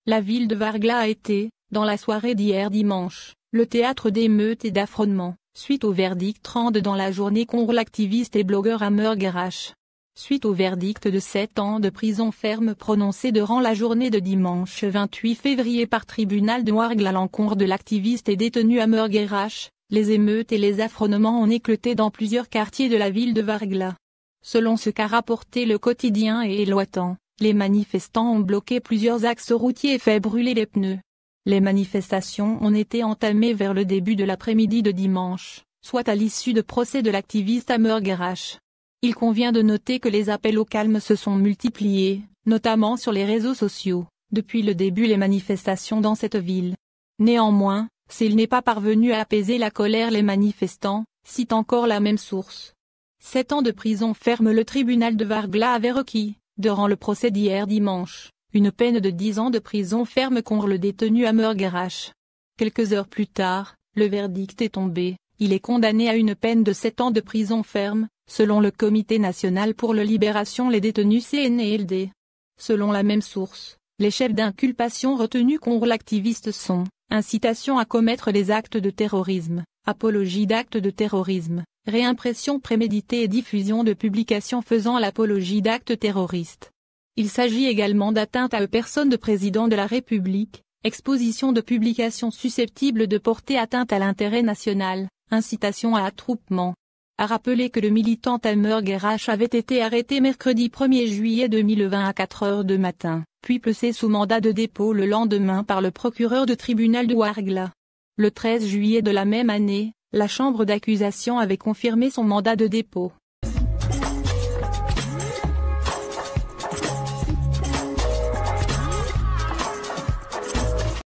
La ville de Vargla a été, dans la soirée d'hier dimanche, le théâtre d'émeutes et d'affrontements, suite au verdict rendu dans la journée contre l'activiste et blogueur Amer Gerach. Suite au verdict de 7 ans de prison ferme prononcé durant la journée de dimanche 28 février par tribunal de Vargla à l'encontre de l'activiste et détenu Amer Gerach, les émeutes et les affrontements ont éclaté dans plusieurs quartiers de la ville de Vargla. Selon ce qu'a rapporté le quotidien et Éloitant, les manifestants ont bloqué plusieurs axes routiers et fait brûler les pneus. Les manifestations ont été entamées vers le début de l'après-midi de dimanche, soit à l'issue de procès de l'activiste Amer Gerach. Il convient de noter que les appels au calme se sont multipliés, notamment sur les réseaux sociaux, depuis le début des manifestations dans cette ville. Néanmoins, s'il n'est pas parvenu à apaiser la colère les manifestants, cite encore la même source. 7 ans de prison ferme. Le tribunal de Vargla avait requis, durant le procès d'hier dimanche, une peine de 10 ans de prison ferme contre le détenu Amer Gerach. Quelques heures plus tard, le verdict est tombé, il est condamné à une peine de 7 ans de prison ferme, selon le Comité national pour la libération des détenus CNLD. Selon la même source, les chefs d'inculpation retenus contre l'activiste sont incitation à commettre des actes de terrorisme, apologie d'actes de terrorisme, réimpression préméditée et diffusion de publications faisant l'apologie d'actes terroristes. Il s'agit également d'atteinte à une personne de président de la République, exposition de publications susceptibles de porter atteinte à l'intérêt national, incitation à attroupement. A rappelé que le militant Amer Gerach avait été arrêté mercredi 1er juillet 2020 à 4 heures du matin, puis placé sous mandat de dépôt le lendemain par le procureur de tribunal de Vargla. Le 13 juillet de la même année, la chambre d'accusation avait confirmé son mandat de dépôt.